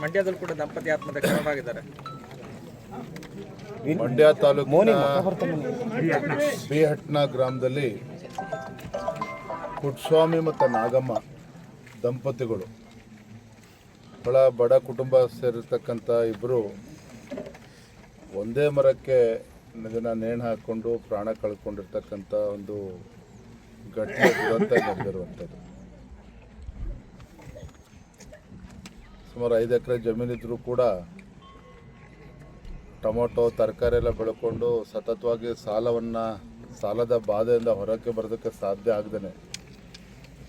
ಮಂಡ್ಯದಲ್ಲಿ ಕೂಡ ದಂಪತಿ ಆತ್ಮಹತ್ಯೆ ಶರಣಾಗಿದ್ದಾರೆ. ಮಂಡ್ಯ ತಾಲೂಕಿನ ಬಿಹಟ್ನ ಗ್ರಾಮದಲ್ಲಿ ಪುಟ್ಟಸ್ವಾಮಿ ಮತ್ತು ನಾಗಮ್ಮ ದಂಪತಿಗಳು ಬಡ ಕುಟುಂಬ ಸೇರಿರ್ತಕ್ಕಂಥ ಇಬ್ಬರು ಒಂದೇ ಮರಕ್ಕೆ ನೇಣು ಹಾಕ್ಕೊಂಡು ಪ್ರಾಣ ಕಳ್ಕೊಂಡಿರ್ತಕ್ಕಂಥ ಒಂದು ಘಟನೆ ದುರಂತ ನಡೆದಿರುವಂಥದ್ದು. ಸುಮಾರು 5 ಎಕರೆ ಜಮೀನಿದ್ರೂ ಕೂಡ ಟೊಮೊಟೊ ತರಕಾರಿ ಎಲ್ಲ ಬೆಳ್ಕೊಂಡು ಸತತವಾಗಿ ಸಾಲದ ಬಾಧೆಯಿಂದ ಹೊರಕ್ಕೆ ಬರೋದಕ್ಕೆ ಸಾಧ್ಯ ಆಗದೇ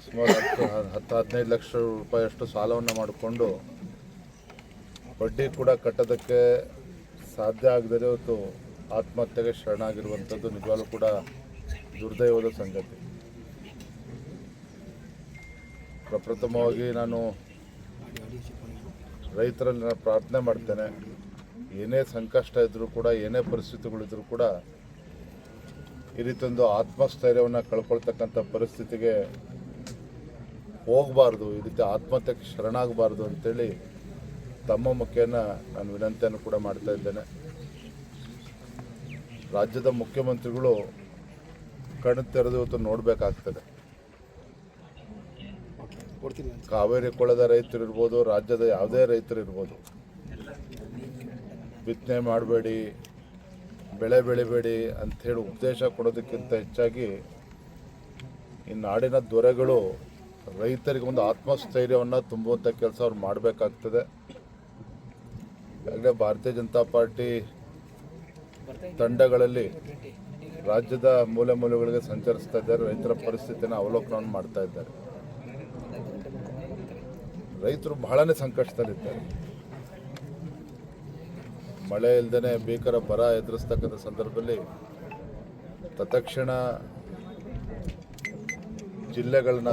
ಸುಮಾರು 10-15 ಲಕ್ಷ ರೂಪಾಯಿಯಷ್ಟು ಸಾಲವನ್ನು ಮಾಡಿಕೊಂಡು ಬಡ್ಡಿ ಕೂಡ ಕಟ್ಟೋದಕ್ಕೆ ಸಾಧ್ಯ ಆಗದೇ ಇವತ್ತು ಆತ್ಮಹತ್ಯೆಗೆ ಶರಣಾಗಿರುವಂಥದ್ದು ನಿಜವಾಗ್ಲೂ ಕೂಡ ದುರ್ದೈವದ ಸಂಗತಿ. ಪ್ರಪ್ರಥಮವಾಗಿ ನಾನು ರೈತರಲ್ಲಿ ನಾನು ಪ್ರಾರ್ಥನೆ ಮಾಡ್ತೇನೆ, ಏನೇ ಸಂಕಷ್ಟ ಇದ್ದರೂ ಕೂಡ ಏನೇ ಪರಿಸ್ಥಿತಿಗಳಿದ್ರೂ ಕೂಡ ಈ ರೀತಿಯೊಂದು ಆತ್ಮಸ್ಥೈರ್ಯವನ್ನು ಕಳ್ಕೊಳ್ತಕ್ಕಂಥ ಪರಿಸ್ಥಿತಿಗೆ ಹೋಗಬಾರ್ದು, ಈ ರೀತಿ ಆತ್ಮಹತ್ಯೆಗೆ ಶರಣಾಗಬಾರ್ದು ಅಂತೇಳಿ ತಮ್ಮ ಮುಖೇನ ನಾನು ವಿನಂತಿಯನ್ನು ಕೂಡ ಮಾಡ್ತಾ ಇದ್ದೇನೆ. ರಾಜ್ಯದ ಮುಖ್ಯಮಂತ್ರಿಗಳು ಕಣ್ಣು ತೆರೆದು ಇವತ್ತು ನೋಡಬೇಕಾಗ್ತದೆ. ಕಾವೇರಿ ಕೊಳದ ರೈತರು ಇರ್ಬೋದು, ರಾಜ್ಯದ ಯಾವುದೇ ರೈತರು ಇರ್ಬೋದು, ಬಿತ್ತನೆ ಮಾಡಬೇಡಿ, ಬೆಳೆ ಬೆಳಿಬೇಡಿ ಅಂಥೇಳಿ ಉಪದೇಶ ಕೊಡೋದಕ್ಕಿಂತ ಹೆಚ್ಚಾಗಿ ಈ ನಾಡಿನ ದೊರೆಗಳು ರೈತರಿಗೆ ಒಂದು ಆತ್ಮಸ್ಥೈರ್ಯವನ್ನು ತುಂಬುವಂಥ ಕೆಲಸ ಅವ್ರು ಮಾಡಬೇಕಾಗ್ತದೆ. ಈಗಾಗಲೇ ಭಾರತೀಯ ಜನತಾ ಪಾರ್ಟಿ ತಂಡಗಳಲ್ಲಿ ರಾಜ್ಯದ ಮೂಲೆ ಮೂಲೆಗಳಿಗೆ ಸಂಚರಿಸ್ತಾ ಇದ್ದಾರೆ, ರೈತರ ಪರಿಸ್ಥಿತಿಯನ್ನು ಅವಲೋಕನವನ್ನು ಮಾಡ್ತಾ ಇದ್ದಾರೆ. ರೈತರು ಬಹಳನೇ ಸಂಕಷ್ಟದಲ್ಲಿದ್ದಾರೆ. ಮಳೆ ಇಲ್ಲದೇ ಭೀಕರ ಬರ ಎದುರಿಸ್ತಕ್ಕಂಥ ಸಂದರ್ಭದಲ್ಲಿ ತತ್ಕ್ಷಣ ಜಿಲ್ಲೆಗಳನ್ನ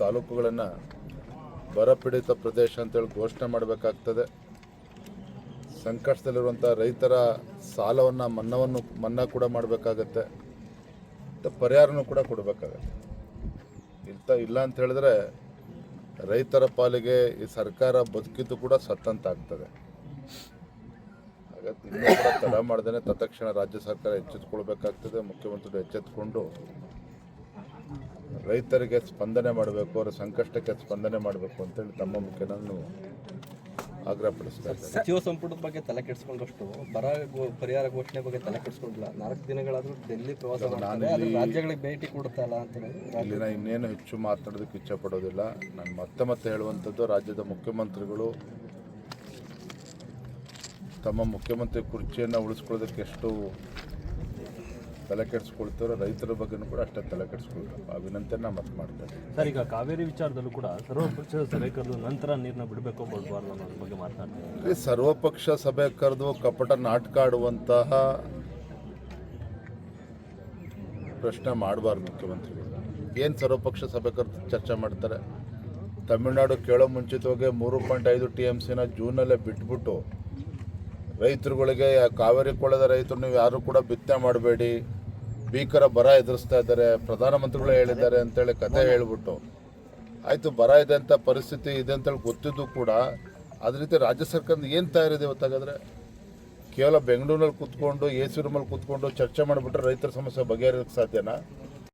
ತಾಲೂಕುಗಳನ್ನು ಬರಪೀಡಿತ ಪ್ರದೇಶ ಅಂತೇಳಿ ಘೋಷಣೆ ಮಾಡಬೇಕಾಗ್ತದೆ. ಸಂಕಷ್ಟದಲ್ಲಿರುವಂಥ ರೈತರ ಸಾಲವನ್ನು ಮನ್ನಾ ಕೂಡ ಮಾಡಬೇಕಾಗತ್ತೆ, ಮತ್ತು ಪರಿಹಾರನೂ ಕೂಡ ಕೊಡಬೇಕಾಗತ್ತೆ. ಇಲ್ಲ ಅಂತ ಹೇಳಿದ್ರೆ ರೈತರ ಪಾಲಿಗೆ ಈ ಸರ್ಕಾರ ಬದುಕಿದ್ದು ಕೂಡ ಸತ್ತಂತಾಗ್ತದೆ. ಹಾಗಾಗಿ ಇನ್ನೂ ಕೂಡ ತಡ ಮಾಡ್ದೇ ತತ್ಕ್ಷಣ ರಾಜ್ಯ ಸರ್ಕಾರ ಎಚ್ಚೆತ್ತುಕೊಳ್ಬೇಕಾಗ್ತದೆ. ಮುಖ್ಯಮಂತ್ರಿಗಳು ಎಚ್ಚೆತ್ತುಕೊಂಡು ರೈತರಿಗೆ ಸ್ಪಂದನೆ ಮಾಡಬೇಕು, ಅವರ ಸಂಕಷ್ಟಕ್ಕೆ ಸ್ಪಂದನೆ ಮಾಡಬೇಕು ಅಂತೇಳಿ ತಮ್ಮ ಮುಖ್ಯ ನಾನು ಆಗ್ರಹಪಡಿಸ್ತಾ ಇದ್ದೇನೆ. ಸಚಿವ ಸಂಪುಟದ ಬಗ್ಗೆ ತಲೆ ಕೆಡಿಸ್ಕೊಂಡಷ್ಟು ಬರ ಪರಿಹಾರ ಘೋಷಣೆ ಬಗ್ಗೆ ತಲೆ ಕೆಡಿಸ್ಕೊಂಡಿಲ್ಲ. 4 ದಿನಗಳಾದರೂ ಡೆಲ್ಲಿ ಪ್ರವಾಸ ರಾಜ್ಯಗಳಿಗೆ ಭೇಟಿ ಕೊಡ್ತಲ್ಲ ಅಂತ ಇಲ್ಲಿ ನಾನು ಇನ್ನೇನು ಹೆಚ್ಚು ಮಾತನಾಡೋದಕ್ಕೆ ಇಚ್ಛೆ ಪಡೋದಿಲ್ಲ. ನಾನು ಮತ್ತೆ ಹೇಳುವಂಥದ್ದು, ರಾಜ್ಯದ ಮುಖ್ಯಮಂತ್ರಿಗಳು ತಮ್ಮ ಮುಖ್ಯಮಂತ್ರಿ ಕುರ್ಚಿಯನ್ನು ಉಳಿಸ್ಕೊಳ್ಳೋದಕ್ಕೆ ಎಷ್ಟು ತಲೆ ಕೆಡಿಸ್ಕೊಳ್ತಾರೋ ರೈತರ ಬಗ್ಗೆನೂ ಕೂಡ ಅಷ್ಟೇ ತಲೆ ಕೆಡಿಸ್ಕೊಳ್ತಾರೆ. ಆ ವಿನಂತಿಯನ್ನು ಮತ್ತೆ ಮಾಡ್ತಾರೆ. ಸರ್, ಈಗ ಕಾವೇರಿ ವಿಚಾರದಲ್ಲೂ ಕೂಡ ಸರ್ವಪಕ್ಷ ಸಭೆ ಕರೆದು ನಂತರ ನೀರನ್ನ ಬಿಡಬೇಕು ಬಿಡಬಾರ್ದು ಅನ್ನೋದ್ರ ಬಗ್ಗೆ ಮಾತನಾಡ್ತಾರೆ. ಸರ್ವಪಕ್ಷ ಸಭೆ ಕರೆದು ಕಪಟ ನಾಟಕ ಆಡುವಂತಹ ಪ್ರಶ್ನೆ ಮಾಡಬಾರ್ದು ಮುಖ್ಯಮಂತ್ರಿಗಳು. ಏನು ಸರ್ವಪಕ್ಷ ಸಭೆ ಕರೆದು ಚರ್ಚೆ ಮಾಡ್ತಾರೆ? ತಮಿಳುನಾಡು ಕೇಳೋ ಮುಂಚಿತವಾಗಿ 3.5 TMCನ ಜೂನಲ್ಲೇ ಬಿಟ್ಬಿಟ್ಟು ರೈತರುಗಳಿಗೆ ಕಾವೇರಿ ಕೊಳ್ಳದ ರೈತರು ನೀವು ಯಾರು ಕೂಡ ಬಿತ್ತನೆ ಮಾಡಬೇಡಿ, ಭೀಕರ ಬರ ಎದುರಿಸ್ತಾ ಇದ್ದಾರೆ, ಪ್ರಧಾನಮಂತ್ರಿಗಳು ಹೇಳಿದ್ದಾರೆ ಅಂತೇಳಿ ಕಥೆ ಹೇಳ್ಬಿಟ್ಟು ಆಯಿತು, ಬರ ಇದೆ ಅಂತ ಪರಿಸ್ಥಿತಿ ಇದೆ ಅಂತೇಳಿ ಗೊತ್ತಿದ್ದು ಕೂಡ ಅದೇ ರೀತಿ ರಾಜ್ಯ ಸರ್ಕಾರದ ಏನು ತಯಾರಿದೆ ಇವತ್ತಾಗಾದರೆ? ಕೇವಲ ಬೆಂಗಳೂರಲ್ಲಿ ಕೂತ್ಕೊಂಡು AC ರೂಮಲ್ಲಿ ಕೂತ್ಕೊಂಡು ಚರ್ಚೆ ಮಾಡಿಬಿಟ್ರೆ ರೈತರ ಸಮಸ್ಯೆ ಬಗೆಹರಿಯೋಕ್ಕೆ ಸಾಧ್ಯನಾ?